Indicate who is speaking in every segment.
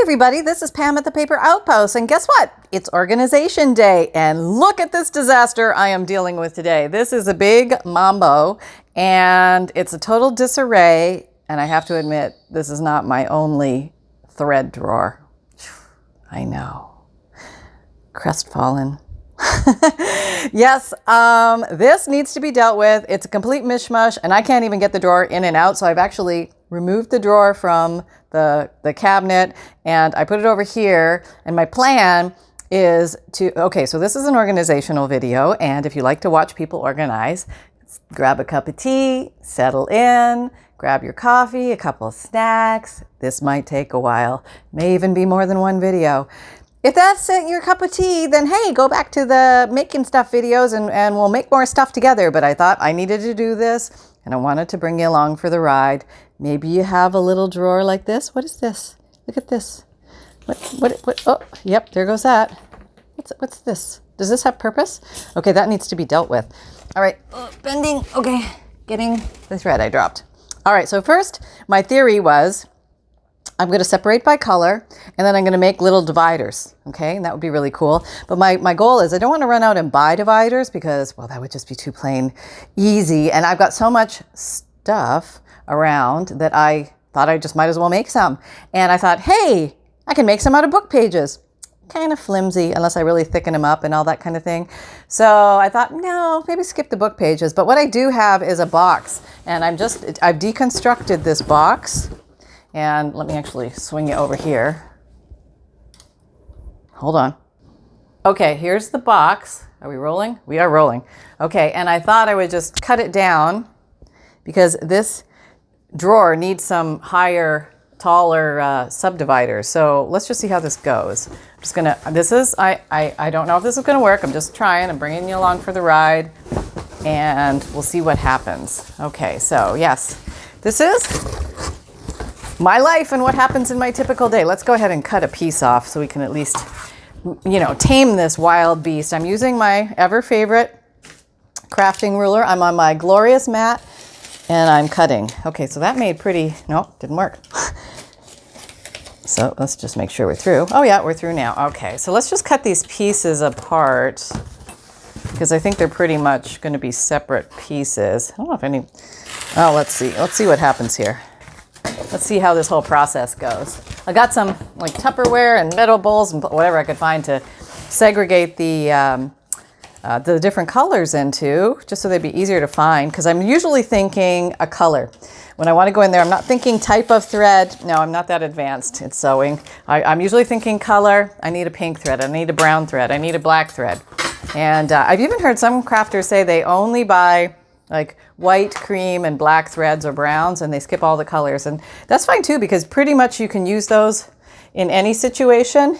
Speaker 1: everybody, this is Pam at the Paper Outpost, and guess what? It's organization day, and look at this disaster I am dealing with today. This is a big mambo, and it's a total disarray, and I have to admit, this is not my only thread drawer. I know. Crestfallen. Yes, this needs to be dealt with. It's a complete mishmash, and I can't even get the drawer in and out, so I've actually removed the drawer from the cabinet, and I put it over here, and my plan is to, okay, so this is an organizational video, and if you like to watch people organize, grab a cup of tea, settle in, grab your coffee, a couple of snacks. This might take a while, may even be more than one video. If that's your cup of tea, then hey, go back to the making stuff videos and we'll make more stuff together. But I thought I needed to do this, and I wanted to bring you along for the ride. Maybe you have a little drawer like this. What is this? Look at this. What? Oh, yep, there goes that. What's this? Does this have purpose? Okay, that needs to be dealt with. All right, bending. Okay, getting the thread I dropped. All right, so first, my theory was I'm going to separate by color, and then I'm going to make little dividers, okay? And that would be really cool. But my goal is I don't want to run out and buy dividers because, well, that would just be too plain easy. And I've got so much stuff around that I thought I just might as well make some. And I thought, hey, I can make some out of book pages. Kind of flimsy unless I really thicken them up and all that kind of thing. So I thought, no, maybe skip the book pages. But what I do have is a box, and I've deconstructed this box. And let me actually swing you over here. Hold on. Okay, here's the box. Are we rolling? We are rolling. Okay, and I thought I would just cut it down because this drawer needs some higher, taller subdividers. So let's just see how this goes. I'm just gonna, I don't know if this is gonna work. I'm just trying. I'm bringing you along for the ride, and we'll see what happens. Okay, so yes, this is my life and what happens in my typical day. Let's go ahead and cut a piece off so we can at least, tame this wild beast. I'm using my ever favorite crafting ruler. I'm on my glorious mat and I'm cutting. Okay, so that made no, didn't work. So let's just make sure we're through. Oh yeah, we're through now. Okay, so let's just cut these pieces apart because I think they're pretty much going to be separate pieces. I don't know if any, let's see what happens here. Let's see how this whole process goes. I got some like Tupperware and metal bowls and whatever I could find to segregate the different colors into, just so they'd be easier to find, because I'm usually thinking a color. When I want to go in there, I'm not thinking type of thread. No, I'm not that advanced in sewing. I'm usually thinking color. I need a pink thread. I need a brown thread. I need a black thread. And I've even heard some crafters say they only buy like white, cream, and black threads or browns, and they skip all the colors. And that's fine too, because pretty much you can use those in any situation.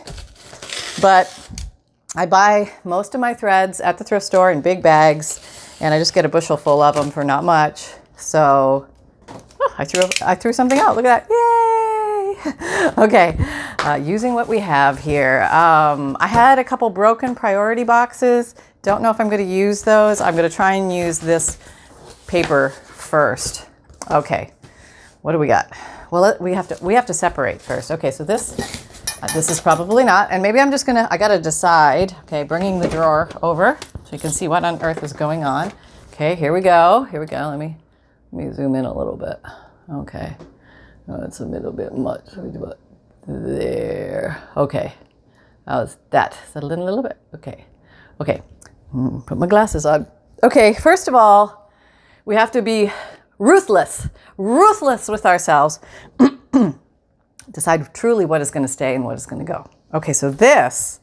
Speaker 1: But I buy most of my threads at the thrift store in big bags, and I just get a bushel full of them for not much. So I threw something out. Look at that. Yay! Okay, using what we have here. I had a couple broken priority boxes. Don't know if I'm going to use those. I'm going to try and use this paper first. Okay, what do we got? Well, we have to separate first. Okay, so this is probably not, and maybe I'm just gonna, I gotta decide. Okay, bringing the drawer over so you can see what on earth is going on. Okay, here we go. Let me zoom in a little bit. Okay, it's a little bit much. There. Okay, how's that? Settle in a little bit. Okay. Put my glasses on. Okay, first of all, we have to be ruthless with ourselves. Decide truly what is going to stay and what is going to go. Okay, so this,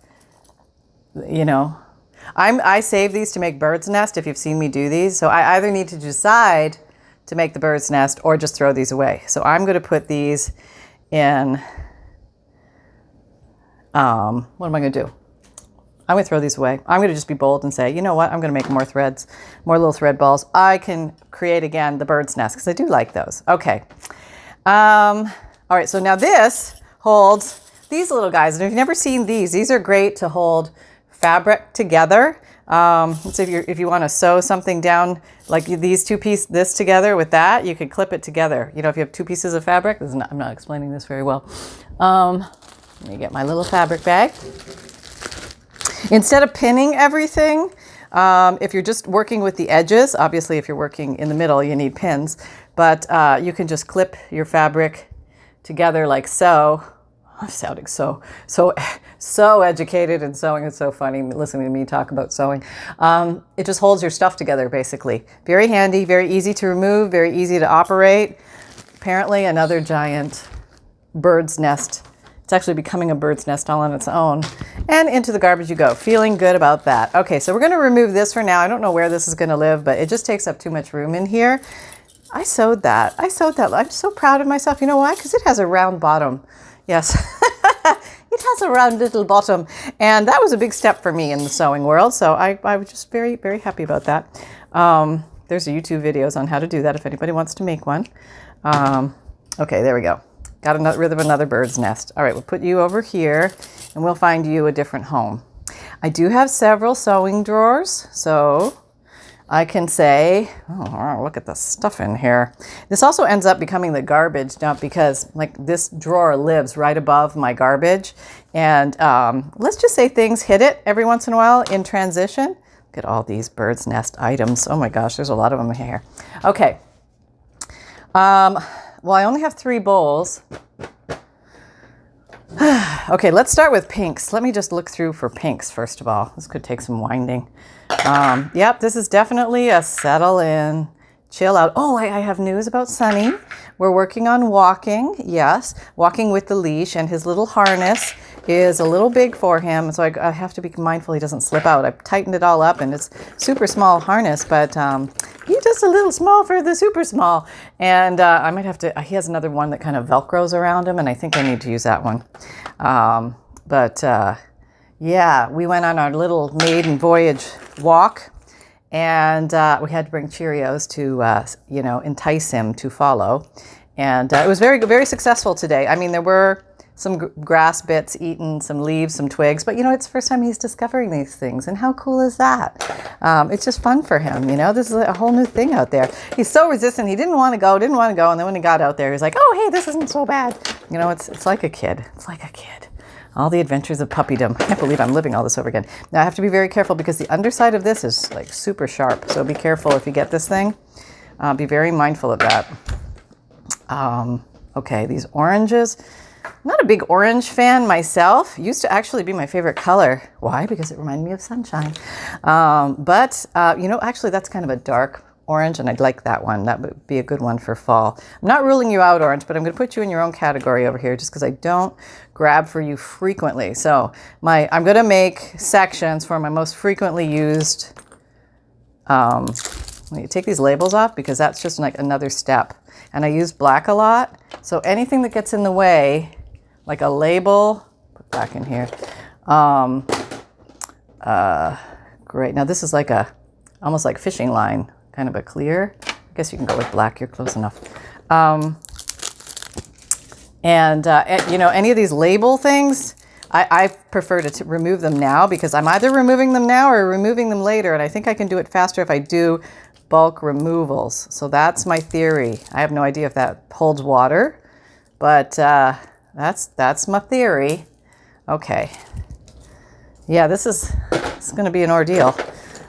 Speaker 1: I save these to make bird's nest if you've seen me do these. So I either need to decide to make the bird's nest or just throw these away. So I'm going to put these in, what am I going to do? I'm going to throw these away. I'm going to just be bold and say, you know what? I'm going to make more threads, more little thread balls. I can create again the bird's nest because I do like those. Okay. All right. So now this holds these little guys. And if you've never seen these are great to hold fabric together. So if you want to sew something down, like these two pieces, this together with that, you could clip it together. If you have two pieces of fabric, I'm not explaining this very well. Let me get my little fabric bag. Instead of pinning everything, if you're just working with the edges, obviously if you're working in the middle, you need pins, but you can just clip your fabric together like so. I'm sounding so educated in sewing. It's so funny listening to me talk about sewing. It just holds your stuff together, basically. Very handy, very easy to remove, very easy to operate. Apparently another giant bird's nest. It's actually becoming a bird's nest all on its own. And into the garbage you go. Feeling good about that. Okay, so we're going to remove this for now. I don't know where this is going to live, but it just takes up too much room in here. I sewed that. I'm so proud of myself. You know why? Because it has a round bottom. Yes, it has a round little bottom. And that was a big step for me in the sewing world. So I was just very, very happy about that. There's YouTube videos on how to do that if anybody wants to make one. Okay, there we go. Got rid of another bird's nest. All right, we'll put you over here and we'll find you a different home. I do have several sewing drawers, so I can say, oh, look at the stuff in here. This also ends up becoming the garbage dump because like this drawer lives right above my garbage. And let's just say things hit it every once in a while in transition. Look at all these bird's nest items. Oh my gosh, there's a lot of them here. Okay. Well, I only have 3 bowls. Okay, let's start with pinks. Let me just look through for pinks first of all. This could take some winding. Yep, this is definitely a settle in, chill out. Oh, I have news about Sunny. We're working on walking. Yes, walking with the leash, and his little harness is a little big for him. So I have to be mindful he doesn't slip out. I've tightened it all up and it's super small harness, but he's just a little small for the super small. And I might have to, he has another one that kind of Velcros around him, and I think I need to use that one. Yeah, we went on our little maiden voyage walk, and we had to bring Cheerios to, entice him to follow. And it was very, very successful today. I mean, there were some grass bits eaten, some leaves, some twigs, but it's the first time he's discovering these things. And how cool is that? It's just fun for him. This is a whole new thing out there. He's so resistant. He didn't want to go. And then when he got out there, he's like, oh, hey, this isn't so bad. It's like a kid. It's like a kid. All the adventures of puppydom. I can't believe I'm living all this over again. Now I have to be very careful because the underside of this is like super sharp. So be careful if you get this thing. Be very mindful of that. Okay, these oranges. I'm not a big orange fan myself. Used to actually be my favorite color. Why? Because it reminded me of sunshine. Actually that's kind of a dark orange, and I'd like that one. That would be a good one for fall. I'm not ruling you out, orange, but I'm going to put you in your own category over here just because I don't grab for you frequently. So I'm going to make sections for my most frequently used. Let me take these labels off because that's just like another step. And I use black a lot. So anything that gets in the way, like a label, put back in here. Great. Now this is like almost like fishing line. Kind of a clear. I guess you can go with black. You're close enough. Any of these label things, I prefer to remove them now because I'm either removing them now or removing them later. And I think I can do it faster if I do bulk removals. So that's my theory. I have no idea if that holds water, but that's my theory. Okay. Yeah, this is going to be an ordeal.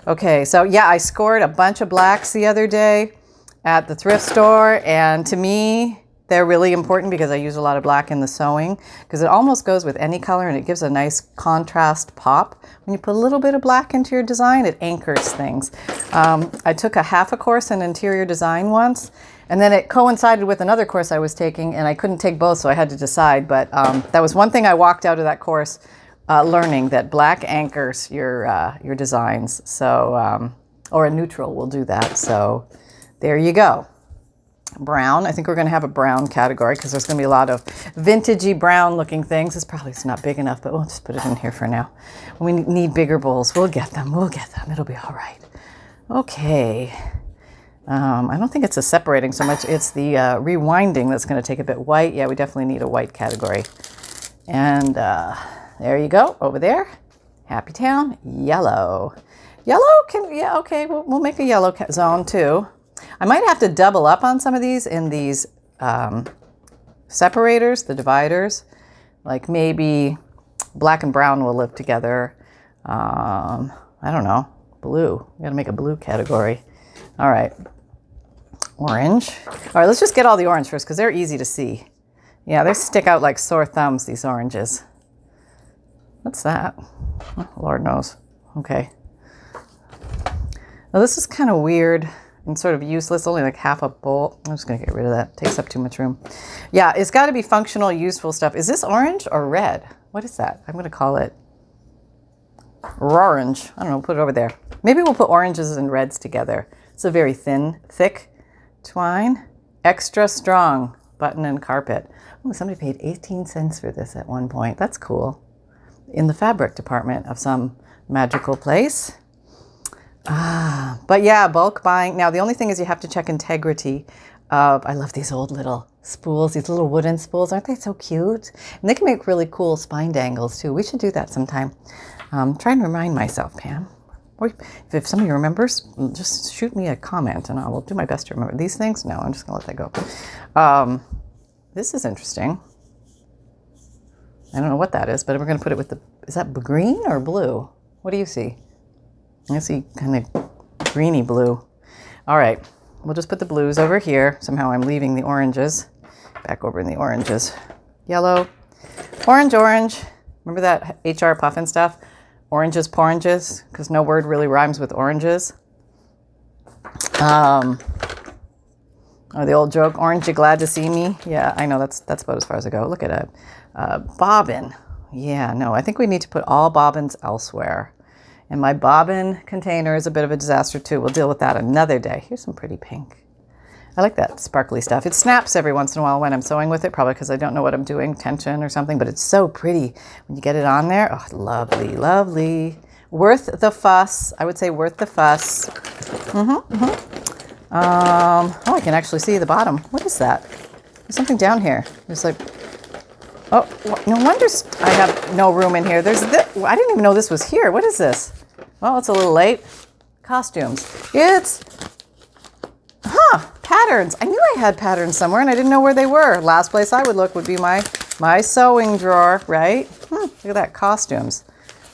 Speaker 1: Okay, so yeah, I scored a bunch of blacks the other day at the thrift store, and to me, they're really important because I use a lot of black in the sewing because it almost goes with any color and it gives a nice contrast pop. When you put a little bit of black into your design, it anchors things. I took half a course in interior design once, and then it coincided with another course I was taking, and I couldn't take both, so I had to decide. But that was one thing I walked out of that course learning, that black anchors your designs. So, or a neutral will do that. So there you go. Brown. I think we're going to have a brown category because there's going to be a lot of vintagey brown looking things. It's not big enough, but we'll just put it in here for now. We need bigger bowls. We'll get them. It'll be all right. Okay. I don't think it's a separating so much. It's the rewinding that's going to take a bit. White. Yeah, we definitely need a white category. And there you go. Over there. Happy Town. Yellow. Yeah, okay. We'll make a yellow zone too. I might have to double up on some of these in these separators, the dividers. Like maybe black and brown will live together. I don't know, blue. We gotta make a blue category. All right, orange. All right, let's just get all the orange first because they're easy to see. Yeah, they stick out like sore thumbs, these oranges. What's that? Oh, Lord knows. Okay. Now this is kind of weird and sort of useless, only like half a bowl. I'm just gonna get rid of that. It takes up too much room. Yeah, it's gotta be functional, useful stuff. Is this orange or red? What is that? I'm gonna call it orange. I don't know, put it over there. Maybe we'll put oranges and reds together. It's a very thin, thick twine. Extra strong button and carpet. Oh, somebody paid 18 cents for this at one point. That's cool. In the fabric department of some magical place. But yeah, bulk buying. Now, the only thing is you have to check integrity of, I love these old little spools, these little wooden spools. Aren't they so cute? And they can make really cool spine dangles too. We should do that sometime. Try and remind myself, Pam. Or if somebody remembers, just shoot me a comment and I will do my best to remember these things. No, I'm just gonna let that go. This is interesting. I don't know what that is, but we're gonna put it with the, is that green or blue? What do you see? I see kind of greeny blue. All right, we'll just put the blues over here. Somehow I'm leaving the oranges. Back over in the oranges. Yellow, orange, orange. Remember that HR puffin stuff? Oranges, poranges, because no word really rhymes with oranges. Or the old joke, orange, you glad to see me? Yeah, I know, that's about as far as I go. Look at a bobbin. Yeah, no, I think we need to put all bobbins elsewhere. And my bobbin container is a bit of a disaster too. We'll deal with that another day. Here's some pretty pink. I like that sparkly stuff. It snaps every once in a while when I'm sewing with it, probably because I don't know what I'm doing, tension or something, but it's so pretty when you get it on there. Oh, lovely, lovely. Worth the fuss. I would say worth the fuss. Oh, I can actually see the bottom. What is that? There's something down here. There's like, oh, no wonder I have no room in here. There's this. I didn't even know this was here. What is this? Well, it's a little late. Costumes. It's, patterns. I knew I had patterns somewhere and I didn't know where they were. Last place I would look would be my sewing drawer, right? Look at that, costumes.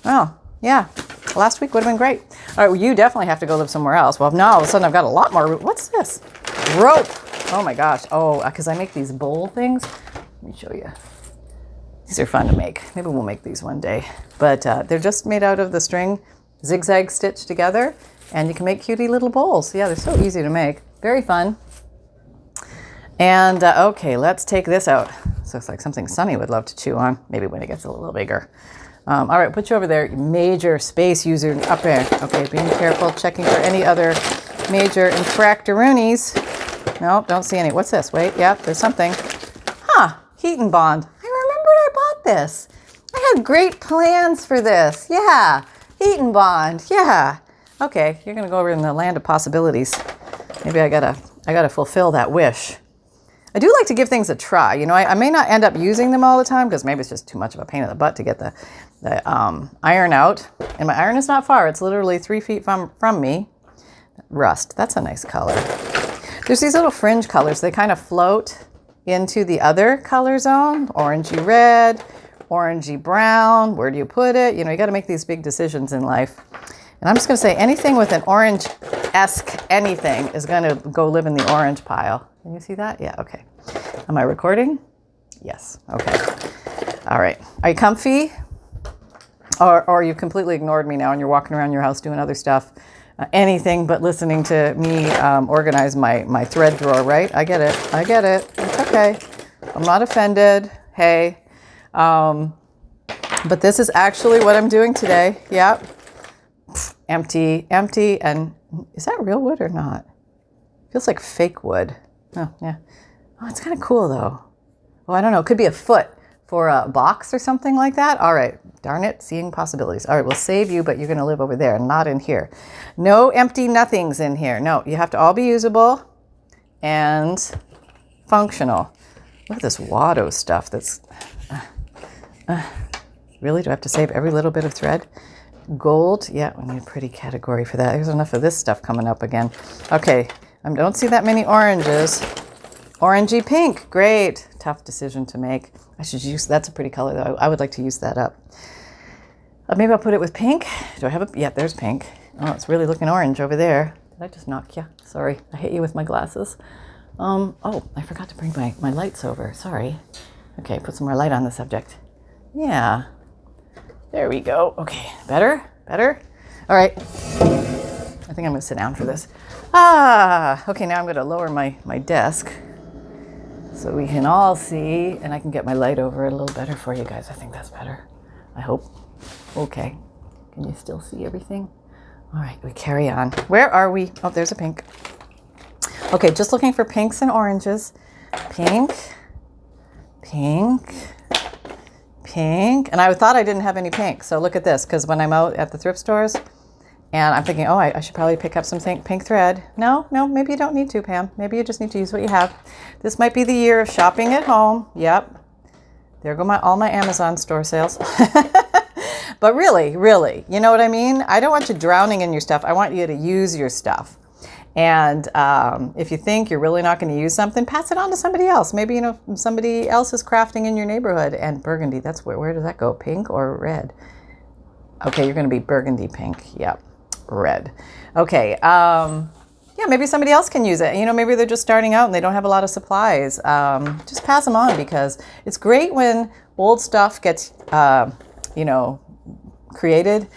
Speaker 1: Oh, yeah. Last week would have been great. All right, well, you definitely have to go live somewhere else. Well, now all of a sudden I've got a lot more. What's this? Rope. Oh my gosh. Oh, because I make these bowl things. Let me show you. These are fun to make. Maybe we'll make these one day. But they're just made out of the string, zigzag stitched together, and you can make cutie little bowls. Yeah, they're so easy to make. Very fun. And okay, let's take this out. This looks like something Sunny would love to chew on, maybe when it gets a little bigger. All right, put you over there. Major space user up there. Okay, being careful, checking for any other major infractoonies. No, don't see any. What's this? Wait, yeah, there's something. Heat and bond. I remembered I bought this. I had great plans for this. Yeah, heat and bond. Yeah. Okay, you're gonna go over in the land of possibilities. Maybe I gotta fulfill that wish. I do like to give things a try. You know, I may not end up using them all the time because maybe it's just too much of a pain in the butt to get the iron out. And my iron is not far. It's literally 3 feet from me. Rust. That's a nice color. There's these little fringe colors. They kind of float into the other color zone. Orangey red, orangey brown. Where do you put it? You know, you got to make these big decisions in life. And I'm just going to say anything with an orange-esque anything is going to go live in the orange pile. Can you see that? Yeah, okay. Am I recording? Yes, okay. All right. Are you comfy? Or you completely ignored me now and you're walking around your house doing other stuff. Anything but listening to me organize my thread drawer, right? I get it. I get it. It's okay. I'm not offended. Hey. But this is actually what I'm doing today. Yep. Empty, and is that real wood or not? Feels like fake wood. Oh, yeah. Oh, it's kind of cool though. Oh, I don't know. It could be a foot for a box or something like that. All right. Darn it. Seeing possibilities. All right. We'll save you, but you're going to live over there, not in here. No empty nothings in here. No, you have to all be usable and functional. Look at this Watto stuff. That's really, do I have to save every little bit of thread? Gold, yeah, we need a pretty category for that. There's enough of this stuff coming up again. Okay, I don't see that many oranges. Orangey pink, great. Tough decision to make. I should use, that's a pretty color though. I would like to use that up. Maybe I'll put it with pink. Do I have a, yeah, there's pink. Oh, it's really looking orange over there. Did I just knock you? Sorry, I hit you with my glasses. Oh, I forgot to bring my lights over. Sorry. Okay, put some more light on the subject. Yeah. There we go. Okay, better? Better? All right. I think I'm gonna sit down for this. Okay, now I'm gonna lower my desk so we can all see, and I can get my light over it a little better for you guys. I think that's better. I hope. Okay. Can you still see everything? All right, we carry on. Where are we? Oh, there's a pink. Okay, just looking for pinks and oranges. Pink, pink, pink. And I thought I didn't have any pink. So look at this, because when I'm out at the thrift stores and I'm thinking, oh, I should probably pick up some pink thread. No, maybe you don't need to, Pam. Maybe you just need to use what you have. This might be the year of shopping at home. Yep. There go all my Amazon store sales. But really, you know what I mean? I don't want you drowning in your stuff. I want you to use your stuff. And if you think you're really not going to use something, pass it on to somebody else. Maybe, you know, somebody else is crafting in your neighborhood. And burgundy, that's where does that go? Pink or red? Okay, you're going to be burgundy pink. Yep, red. Okay, yeah, maybe somebody else can use it. You know, maybe they're just starting out and they don't have a lot of supplies. Just pass them on, because it's great when old stuff gets, you know, created,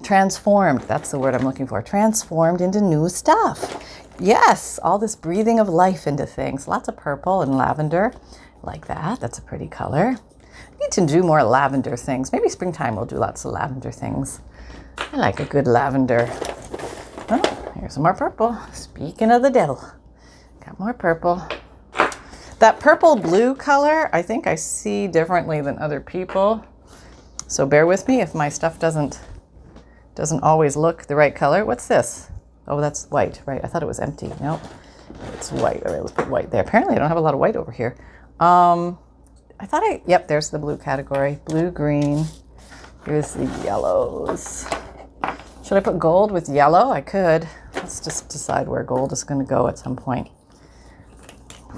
Speaker 1: transformed. That's the word I'm looking for. Transformed into new stuff. Yes, all this breathing of life into things. Lots of purple and lavender, like that. That's a pretty color. Need to do more lavender things. Maybe springtime we'll do lots of lavender things. I like a good lavender. Oh, here's some more purple. Speaking of the devil, got more purple. That purple blue color, I think I see differently than other people. So bear with me if my stuff doesn't always look the right color. What's this? Oh, that's white, right? I thought it was empty. Nope, it's white. All right, let's put white there. Apparently I don't have a lot of white over here. I thought yep, there's the blue category. Blue, green. Here's the yellows. Should I put gold with yellow? I could. Let's just decide where gold is going to go at some point.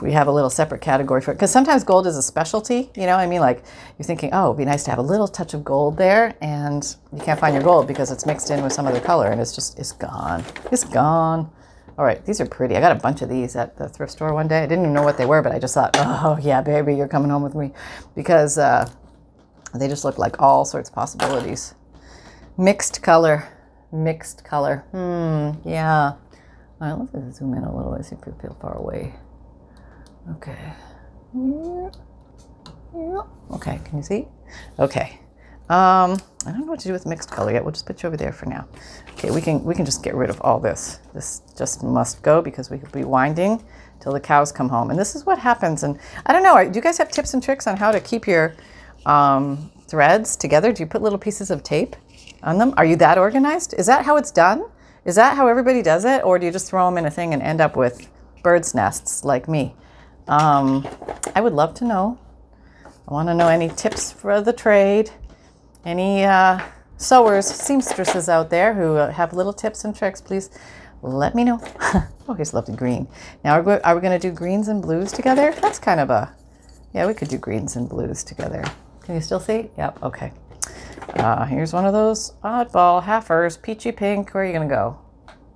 Speaker 1: We have a little separate category for it, because sometimes gold is a specialty, you know. I mean, like, you're thinking, oh, it'd be nice to have a little touch of gold there, and you can't find your gold because it's mixed in with some other color, and it's gone. It's gone. All right, these are pretty. I got a bunch of these at the thrift store one day. I didn't even know what they were, but I just thought, oh yeah, baby, you're coming home with me, because they just look like all sorts of possibilities. Mixed color. Yeah. All right, let's zoom in a little. I see if we feel far away. Okay. Okay, can you see? Okay. I don't know what to do with mixed color yet. We'll just put you over there for now. Okay, we can just get rid of all this. This just must go, because we could be winding till the cows come home. And this is what happens. And I don't know, do you guys have tips and tricks on how to keep your threads together? Do you put little pieces of tape on them? Are you that organized? Is that how it's done? Is that how everybody does it? Or do you just throw them in a thing and end up with bird's nests like me? I would love to know. I want to know any tips for the trade. Any sewers, seamstresses out there who have little tips and tricks, please let me know. Oh, here's lovely green. Now, are we going to do greens and blues together? That's kind of a, yeah, we could do greens and blues together. Can you still see? Yep, okay. Here's one of those oddball halfers, peachy pink. Where are you going to go?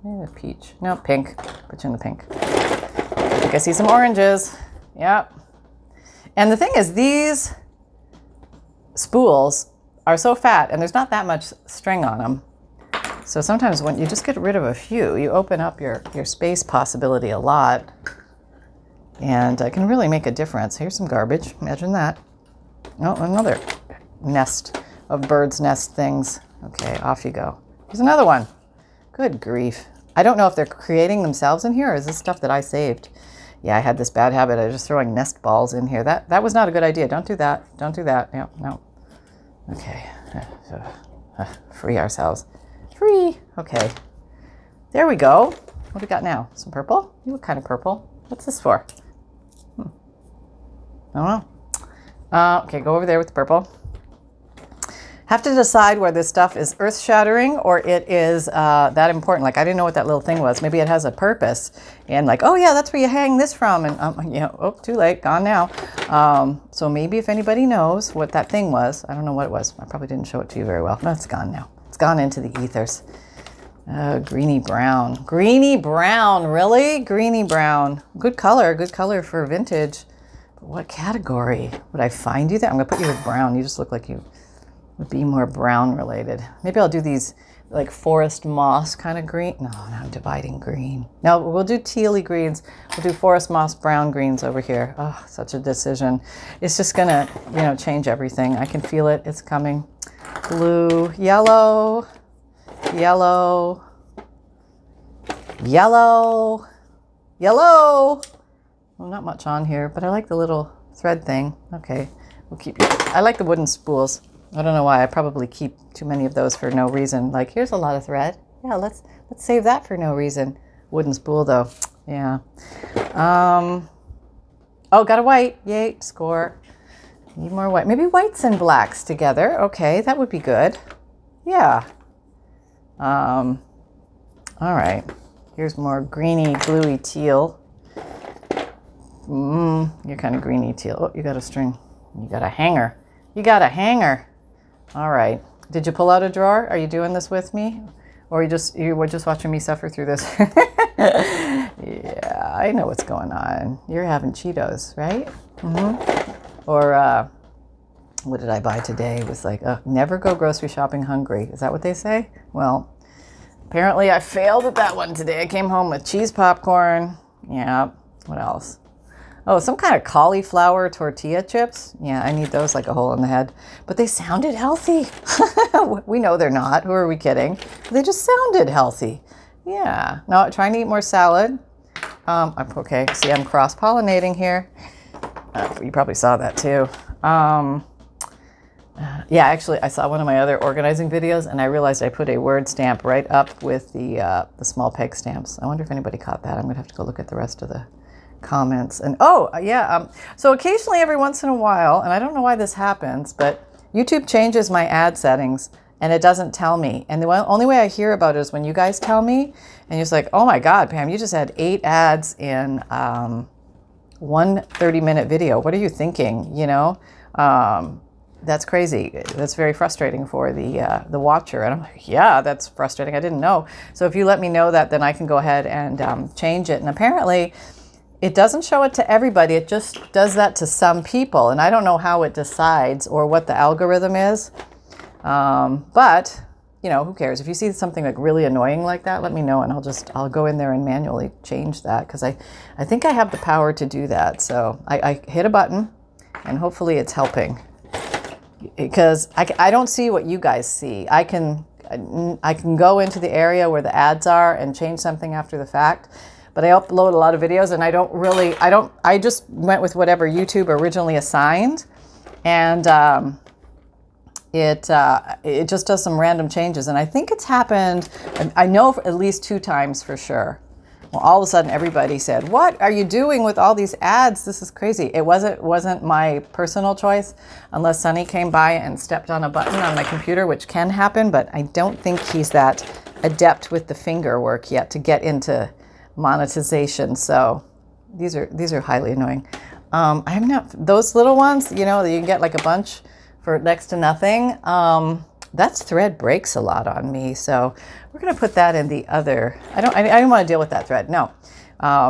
Speaker 1: Maybe peach. No, pink. Put you in the pink. I think I see some oranges. Yep. And the thing is, these spools are so fat, and there's not that much string on them. So sometimes when you just get rid of a few, you open up your space possibility a lot, and it can really make a difference. Here's some garbage. Imagine that. Oh, another nest of bird's nest things. Okay, off you go. Here's another one. Good grief. I don't know if they're creating themselves in here, or is this stuff that I saved? Yeah, I had this bad habit of just throwing nest balls in here. That was not a good idea. Don't do that. Don't do that. Yeah, no. Okay. Free ourselves. Free. Okay. There we go. What do we got now? Some purple? You look kind of purple. What's this for? I don't know. Okay, go over there with the purple. Have to decide whether this stuff is earth-shattering or it is that important. Like, I didn't know what that little thing was. Maybe it has a purpose. And like, oh yeah, that's where you hang this from. And you know, oh, too late, gone now. So maybe if anybody knows what that thing was, I don't know what it was. I probably didn't show it to you very well. No, it's gone now. It's gone into the ethers. Greeny brown. Greeny brown, really? Greeny brown. Good color for vintage. But what category? Would I find you there? I'm gonna put you with brown. You just look like you would be more brown related. Maybe I'll do these like forest moss kind of green. No, I'm dividing green. No, we'll do tealy greens. We'll do forest moss brown greens over here. Oh, such a decision. It's just gonna, you know, change everything. I can feel it. It's coming. Blue, yellow, yellow, yellow, yellow. Well, not much on here, but I like the little thread thing. Okay, we'll keep. I like the wooden spools. I don't know why. I probably keep too many of those for no reason. Like, here's a lot of thread. Yeah, let's save that for no reason. Wooden spool though. Yeah. Oh, got a white. Yay, score. Need more white. Maybe whites and blacks together. Okay, that would be good. Yeah. All right. Here's more greeny, bluey teal. You're kind of greeny teal. Oh, you got a string. You got a hanger. You got a hanger. All right. Did you pull out a drawer? Are you doing this with me? Or you were just watching me suffer through this? Yeah, I know what's going on. You're having Cheetos, right? Or what did I buy today? It was like, never go grocery shopping hungry. Is that what they say? Well, apparently I failed at that one today. I came home with cheese popcorn. Yeah. What else? Oh, some kind of cauliflower tortilla chips. Yeah, I need those like a hole in the head. But they sounded healthy. We know they're not. Who are we kidding? They just sounded healthy. Yeah. No, trying to eat more salad. Okay, see, I'm cross-pollinating here. You probably saw that too. Yeah, actually, I saw one of my other organizing videos, and I realized I put a word stamp right up with the small peg stamps. I wonder if anybody caught that. I'm going to have to go look at the rest of the comments. And so occasionally, every once in a while, and I don't know why this happens, but YouTube changes my ad settings and it doesn't tell me. And the only way I hear about it is when you guys tell me, and you're just like, oh my God, Pam, you just had 8 ads in one 30-minute video. What are you thinking? You know, that's crazy. That's very frustrating for the watcher. And I'm like, yeah, that's frustrating. I didn't know. So if you let me know that, then I can go ahead and change it. And apparently, it doesn't show it to everybody. It just does that to some people. And I don't know how it decides or what the algorithm is. But, you know, who cares? If you see something like really annoying like that, let me know and I'll go in there and manually change that, because I think I have the power to do that. So I hit a button and hopefully it's helping, because I don't see what you guys see. I can go into the area where the ads are and change something after the fact. But I upload a lot of videos and I just went with whatever YouTube originally assigned. And it just does some random changes. And I think it's happened, I know at least 2 times for sure. Well, all of a sudden everybody said, what are you doing with all these ads? This is crazy. It wasn't my personal choice, unless Sonny came by and stepped on a button on my computer, which can happen, but I don't think he's that adept with the finger work yet to get into monetization. So these are highly annoying. I'm not, those little ones, you know, that you can get like a bunch for next to nothing. That's thread breaks a lot on me. So we're going to put that in the other. I don't want to deal with that thread. No,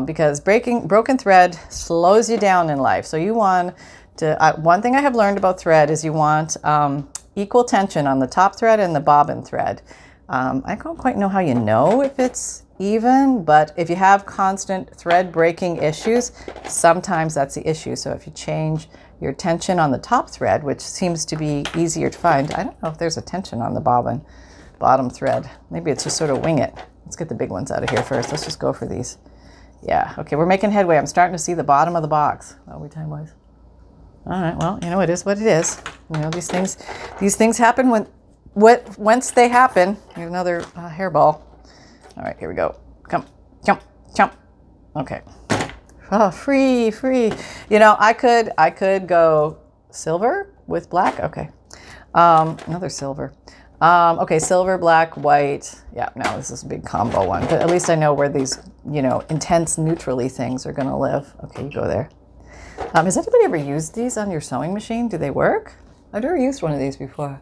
Speaker 1: because broken thread slows you down in life. So you want to, one thing I have learned about thread is you want equal tension on the top thread and the bobbin thread. I don't quite know how you know if it's even, but if you have constant thread breaking issues, sometimes that's the issue. So if you change your tension on the top thread, which seems to be easier to find, I don't know if there's a tension on the bottom thread. Maybe it's just sort of wing it. Let's get the big ones out of here first. Let's just go for these. Yeah, okay, we're making headway. I'm starting to see the bottom of the box. Are we time-wise? All right, well, you know, it is what it is. You know, these things happen once they happen. Here's another hairball. All right, here we go. Come, jump, jump. Okay. Oh, free. You know, I could go silver with black. Okay. Another silver. Okay, silver, black, white. Yeah, no, this is a big combo one. But at least I know where these, you know, intense neutrally things are going to live. Okay, you go there. Has anybody ever used these on your sewing machine? Do they work? I've never used one of these before.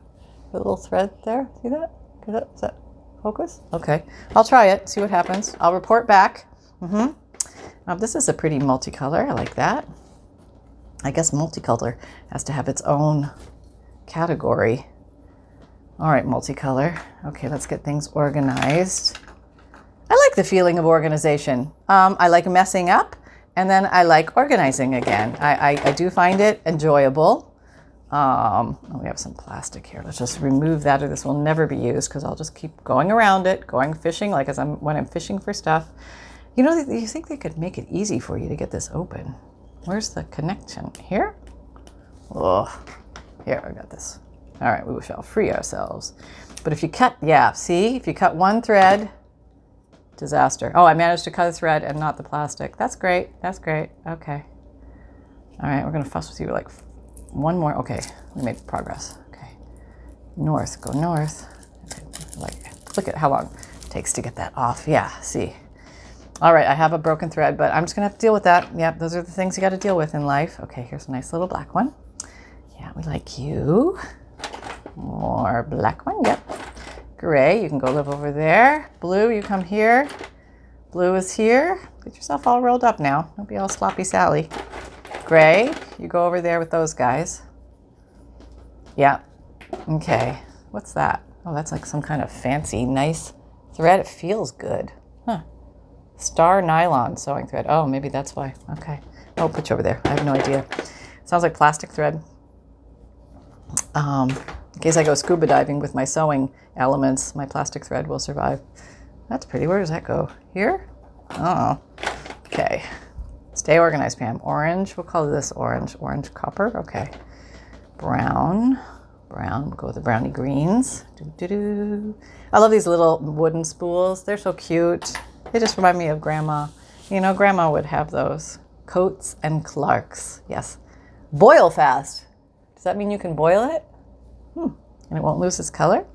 Speaker 1: The little thread there. See that? Is that focus? Okay. I'll try it. See what happens. I'll report back. This is a pretty multicolor. I like that. I guess multicolor has to have its own category. All right, multicolor. Okay, let's get things organized. I like the feeling of organization. I like messing up, and then I like organizing again. I do find it enjoyable. We have some plastic here. Let's just remove that, or this will never be used because I'll just keep going around it, going fishing, like when I'm fishing for stuff. You know, you think they could make it easy for you to get this open. Where's the connection? Here? Oh, here, I got this. All right, we shall free ourselves. But if you cut, yeah, see, if you cut one thread, disaster. Oh, I managed to cut a thread and not the plastic. That's great. That's great. Okay. All right, we're going to fuss with you like one more. Okay, we made progress. Okay. North, go north. Okay, like, look at how long it takes to get that off. Yeah, see. All right, I have a broken thread, but I'm just going to have to deal with that. Yep, those are the things you got to deal with in life. Okay, here's a nice little black one. Yeah, we like you. More black one, yep. Gray, you can go live over there. Blue, you come here. Blue is here. Get yourself all rolled up now. Don't be all sloppy Sally. Gray, you go over there with those guys. Yeah, okay. What's that? Oh, that's like some kind of fancy, nice thread. It feels good. Huh. Star nylon sewing thread. Oh, maybe that's why. Okay. I'll put you over there. I have no idea. Sounds like plastic thread. In case I go scuba diving with my sewing elements, my plastic thread will survive. That's pretty. Where does that go? Here? Oh, okay. Stay organized, Pam. Orange, we'll call this orange. Orange copper, okay. Brown, we'll go with the brownie greens. Doo-doo-doo. I love these little wooden spools. They're so cute. They just remind me of Grandma. You know, Grandma would have those. Coats and Clarks, yes. Boil fast. Does that mean you can boil it? And it won't lose its color?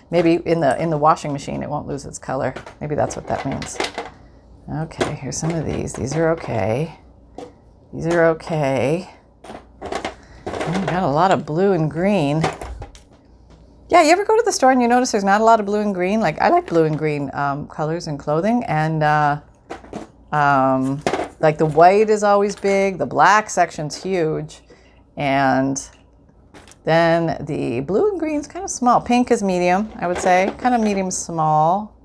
Speaker 1: Maybe in the washing machine it won't lose its color. Maybe that's what that means. Okay, here's some of these. These are okay. These are okay. Oh, got a lot of blue and green. Yeah, you ever go to the store and you notice there's not a lot of blue and green? Like, I like blue and green colors in clothing. And like the white is always big. The black section's huge. And then the blue and green is kind of small. Pink is medium, I would say. Kind of medium small.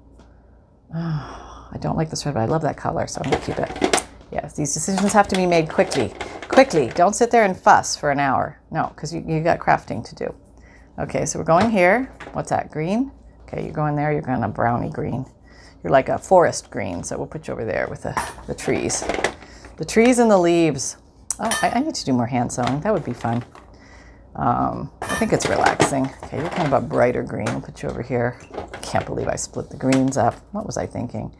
Speaker 1: Oh, I don't like this red, but I love that color, so I'm going to keep it. Yes, these decisions have to be made quickly. Quickly. Don't sit there and fuss for an hour. No, because you got crafting to do. Okay, so we're going here. What's that, green? Okay, you're going there. You're going to brownie green. You're like a forest green, so we'll put you over there with the trees. The trees and the leaves. Oh, I need to do more hand sewing. That would be fun. I think it's relaxing. Okay, you're kind of a brighter green. I'll put you over here. I can't believe I split the greens up. What was I thinking?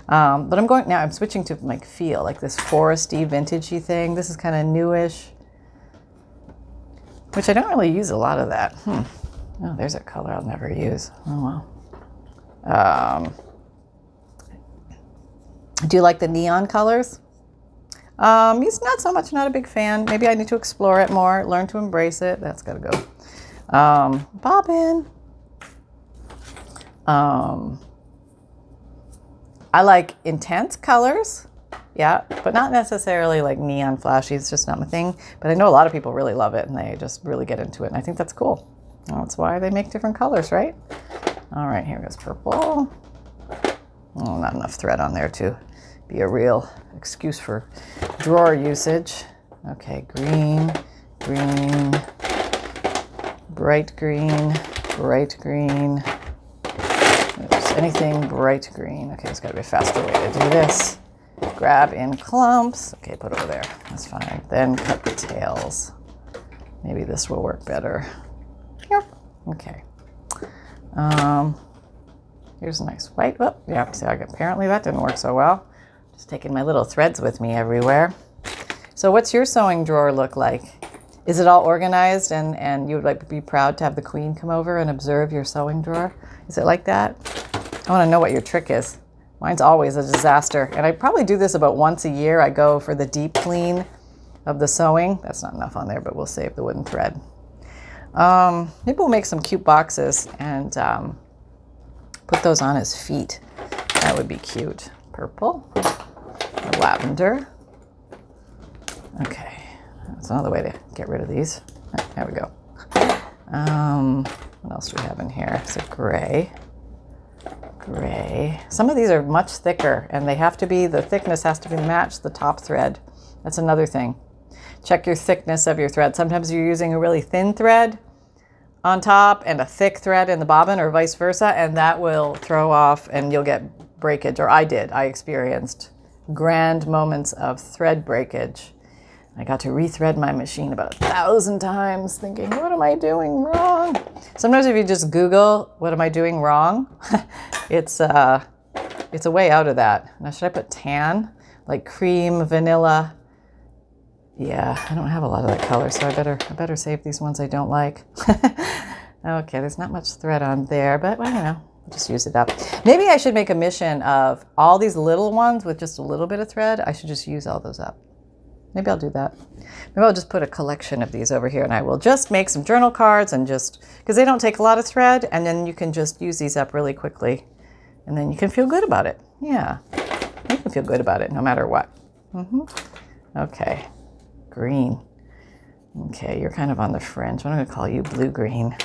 Speaker 1: But I'm switching to like feel, like this foresty, vintagey thing. This is kind of newish, which I don't really use a lot of that. Oh, there's a color I'll never use. Oh, well. Do you like the neon colors? He's not so much, not a big fan. Maybe I need to explore it more, learn to embrace it. That's got to go. Bobbin. I like intense colors. Yeah, but not necessarily like neon flashy. It's just not my thing. But I know a lot of people really love it and they just really get into it. And I think that's cool. That's why they make different colors, right? All right, here goes purple. Oh, not enough thread on there to be a real excuse for drawer usage. Okay, green, green, bright green, bright green. Oops, anything bright green. Okay, there's got to be a faster way to do this. Grab in clumps. Okay, put over there. That's fine. Then cut the tails. Maybe this will work better. Yep. Okay. Here's a nice white. Oh, yeah, see, apparently that didn't work so well. Just taking my little threads with me everywhere. So what's your sewing drawer look like? Is it all organized and you would like be proud to have the queen come over and observe your sewing drawer? Is it like that? I want to know what your trick is. Mine's always a disaster. And I probably do this about once a year. I go for the deep clean of the sewing. That's not enough on there, but we'll save the wooden thread. Maybe we'll make some cute boxes and put those on his feet. That would be cute. Purple, lavender. Okay. That's another way to get rid of these. There we go. What else do we have in here? So gray. Gray. Some of these are much thicker and they have to be, the thickness has to be matched the top thread. That's another thing. Check your thickness of your thread. Sometimes you're using a really thin thread on top and a thick thread in the bobbin or vice versa, and that will throw off and you'll get breakage, or I did. I experienced grand moments of thread breakage. I got to rethread my machine about 1,000 times thinking, what am I doing wrong? Sometimes if you just Google, what am I doing wrong? It's a way out of that. Now, should I put tan? Like cream, vanilla? Yeah, I don't have a lot of that color, so I better save these ones I don't like. Okay, there's not much thread on there, but well, you know, we'll just use it up. Maybe I should make a mission of all these little ones with just a little bit of thread. I should just use all those up. Maybe I'll do that. Maybe I'll just put a collection of these over here and I will just make some journal cards and just, because they don't take a lot of thread, and then you can just use these up really quickly and then you can feel good about it. Yeah, you can feel good about it no matter what. Okay, green. Okay, you're kind of on the fringe. I'm going to call you blue-green.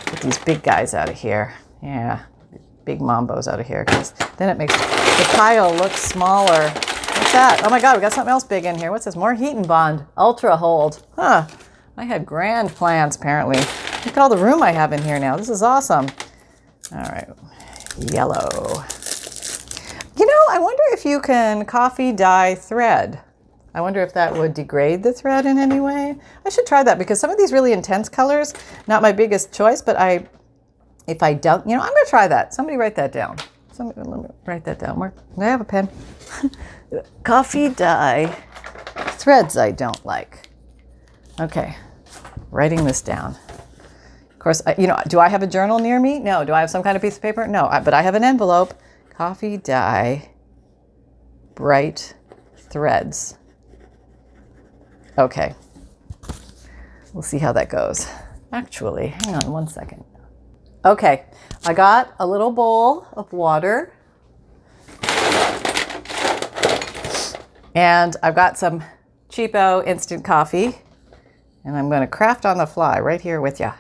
Speaker 1: Get these big guys out of here. Yeah, big mambos out of here, because then it makes the pile look smaller. What's that? Oh my God, we got something else big in here. What's this? More heat and bond. Ultra hold. Huh. I had grand plans, apparently. Look at all the room I have in here now. This is awesome. All right. Yellow. You know, I wonder if you can coffee dye thread. I wonder if that would degrade the thread in any way. I should try that because some of these really intense colors, not my biggest choice, but if I don't, you know, I'm going to try that. Somebody write that down. Let me write that down. Do I have a pen? Coffee dye threads I don't like. Okay, writing this down. Of course, you know, do I have a journal near me? No. Do I have some kind of piece of paper? No, but I have an envelope. Coffee dye bright threads. Okay, we'll see how that goes. Actually, hang on one second. Okay, I got a little bowl of water. And I've got some cheapo instant coffee. And I'm going to craft on the fly right here with you.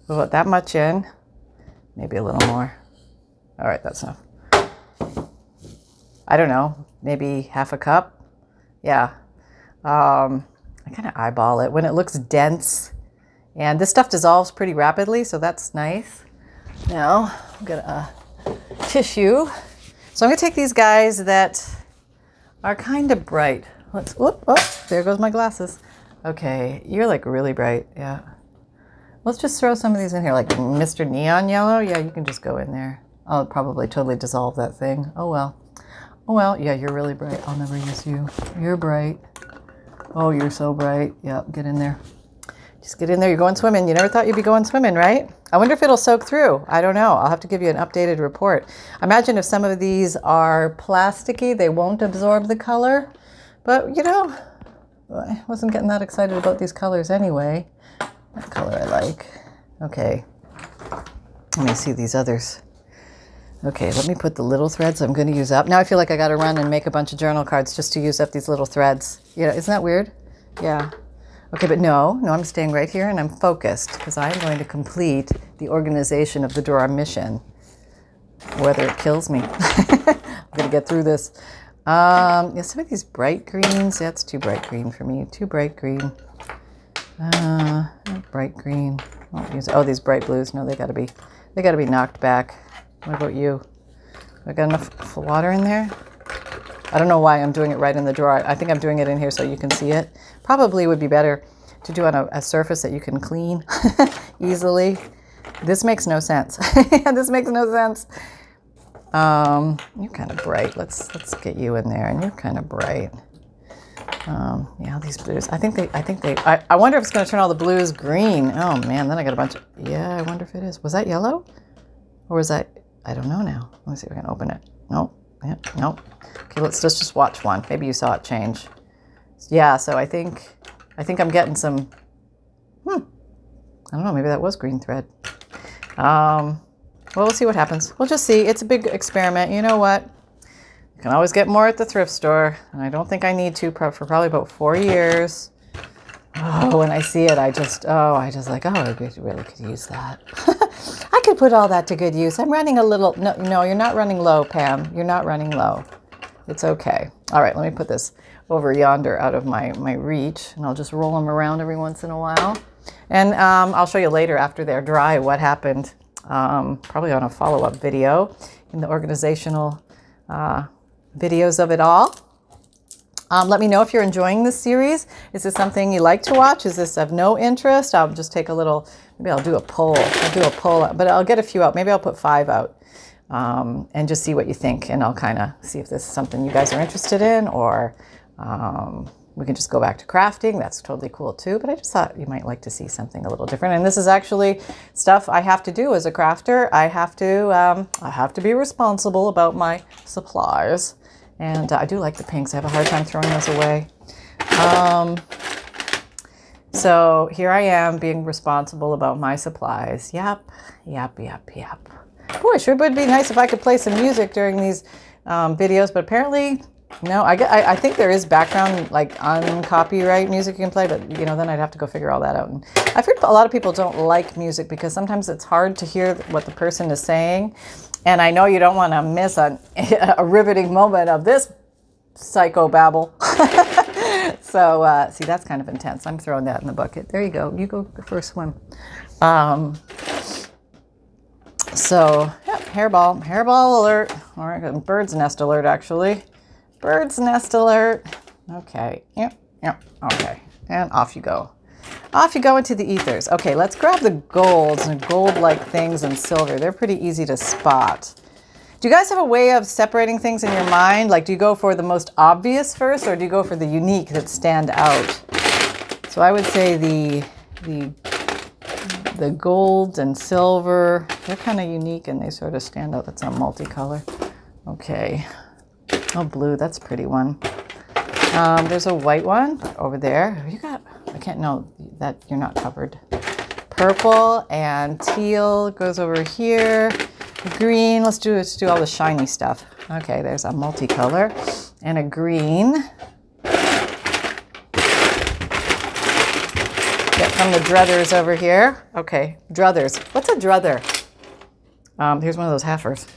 Speaker 1: We'll put that much in. Maybe a little more. All right, that's enough. I don't know, maybe half a cup. Yeah. I kind of eyeball it when it looks dense. And this stuff dissolves pretty rapidly, so that's nice. Now, I've got a tissue. So I'm going to take these guys that are kind of bright. There goes my glasses. Okay, you're like really bright, yeah. Let's just throw some of these in here, like Mr. Neon Yellow. Yeah, you can just go in there. I'll probably totally dissolve that thing. Oh well. Oh well, yeah, you're really bright. I'll never use you. You're bright. Oh, you're so bright. Yeah, get in there. Just get in there. You're going swimming. You never thought you'd be going swimming, right? I wonder if it'll soak through. I don't know. I'll have to give you an updated report. Imagine if some of these are plasticky, they won't absorb the color. But, you know, I wasn't getting that excited about these colors anyway. That color I like. Okay. Let me see these others. Okay, let me put the little threads I'm going to use up. Now I feel like I got to run and make a bunch of journal cards just to use up these little threads. Yeah, isn't that weird? Yeah. Okay, but no, I'm staying right here and I'm focused because I'm going to complete the organization of the drawer mission, whether it kills me. I'm going to get through this. Yeah, some of these bright greens, that's too bright green for me. Too bright green. Bright green. Oh, these bright blues. No, they got to be knocked back. What about you? I got enough water in there? I don't know why I'm doing it right in the drawer. I think I'm doing it in here so you can see it. Probably would be better to do on a surface that you can clean easily. This makes no sense. This makes no sense. You're kind of bright. Let's get you in there, and you're kind of bright. Yeah, these blues. I wonder if it's going to turn all the blues green. Oh man, then I got a bunch of, yeah, I wonder if it is. Was that yellow? Or was that, I don't know now. Let me see if I can open it. Nope. Yeah, nope. Okay, let's just watch one. Maybe you saw it change. Yeah, so I think I'm getting some, I don't know, maybe that was green thread. Well, we'll see what happens. We'll just see. It's a big experiment. You know what? You can always get more at the thrift store, and I don't think I need to for probably about 4 years. Oh, when I see it, I just like, oh, I really could use that. I could put all that to good use. I'm running a little, no, you're not running low, Pam. You're not running low. It's okay. All right, let me put this over yonder out of my reach, and I'll just roll them around every once in a while. And I'll show you later after they're dry what happened, probably on a follow-up video in the organizational videos of it all. Let me know if you're enjoying this series. Is this something you like to watch? Is this of no interest? I'll just take a little, maybe I'll do a poll. But I'll get a few out. Maybe I'll put 5 out and just see what you think. And I'll kind of see if this is something you guys are interested in, or we can just go back to crafting. That's totally cool too. But I just thought you might like to see something a little different. And this is actually stuff I have to do as a crafter. I have to be responsible about my supplies. And I do like the pinks. I have a hard time throwing those away. So here I am being responsible about my supplies. Yep. Boy, sure would be nice if I could play some music during these videos, but apparently, no. I think there is background, like on copyright music you can play, but then I'd have to go figure all that out. And I've heard a lot of people don't like music because sometimes it's hard to hear what the person is saying. And I know you don't want to miss a riveting moment of this psychobabble. So, see, that's kind of intense. I'm throwing that in the bucket. There you go. You go for a swim. So, yep, hairball alert. All right, bird's nest alert, actually. Bird's nest alert. Okay, yep, okay. And off you go. Off you go into the ethers. Okay, let's grab the golds and gold-like things and silver. They're pretty easy to spot. Do you guys have a way of separating things in your mind? Like, do you go for the most obvious first, or do you go for the unique that stand out? So I would say the gold and silver, they're kind of unique and they sort of stand out. That's a multicolor. Okay. Oh, blue, that's a pretty one. There's a white one over there. I can't know that you're not covered. Purple and teal goes over here. Green, let's do all the shiny stuff. Okay, there's a multicolor and a green. Get from the druthers over here. Okay, druthers. What's a druther? Here's one of those heifers.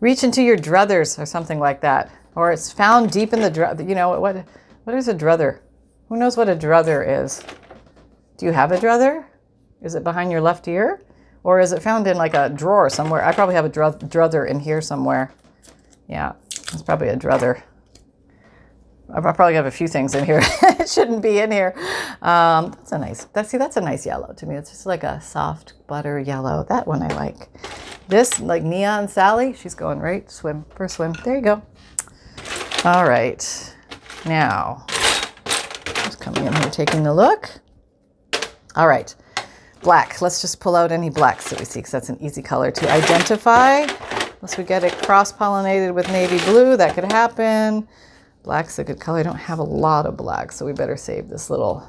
Speaker 1: Reach into your druthers or something like that. Or it's found deep in the druther. What is a druther? Who knows what a druther is? Do you have a druther? Is it behind your left ear? Or is it found in like a drawer somewhere? I probably have a druther in here somewhere. Yeah, it's probably a druther. I probably have a few things in here. It shouldn't be in here. That's a nice yellow to me. It's just like a soft butter yellow. That one I like. This, like Neon Sally, she's going right for a swim. There you go. All right. Now, just coming in here, taking a look. All right. Black. Let's just pull out any blacks that we see, because that's an easy color to identify. Unless we get it cross-pollinated with navy blue, that could happen. Black's a good color. I don't have a lot of black, so we better save this little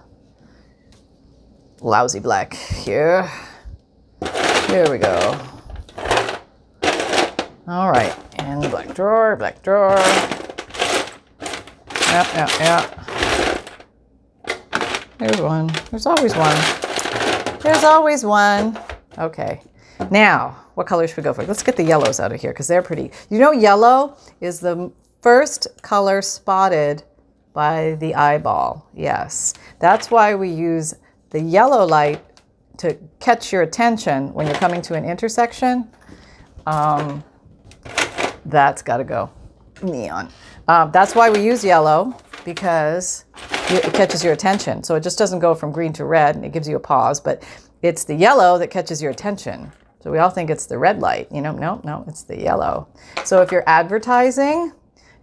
Speaker 1: lousy black here. Here we go. All right, and black drawer. Yep. There's one. There's always one. Okay. Now, what color should we go for? Let's get the yellows out of here because they're pretty. Yellow is the first color spotted by the eyeball. Yes. That's why we use the yellow light to catch your attention when you're coming to an intersection. That's got to go. Neon. That's why we use yellow, because it catches your attention. So it just doesn't go from green to red, and it gives you a pause, but it's the yellow that catches your attention. So we all think it's the red light. No, it's the yellow. So if you're advertising,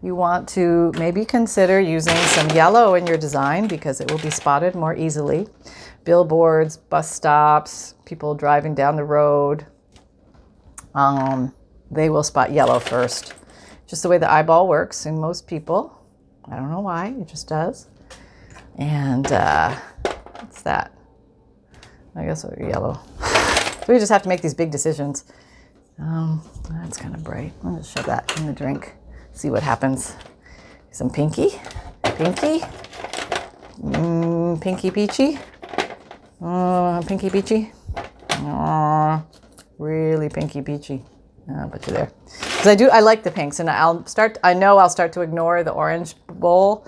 Speaker 1: you want to maybe consider using some yellow in your design because it will be spotted more easily. Billboards, bus stops, people driving down the road, they will spot yellow first. Just the way the eyeball works in most people. I don't know why, it just does. And what's that? I guess it'll yellow. So we just have to make these big decisions. That's kind of bright. I'll just shove that in the drink. See what happens. Some pinky. Pinky. Pinky peachy. Pinky peachy. Really pinky peachy. I'll put you there. Because I like the pinks, and I know I'll start to ignore the orange bowl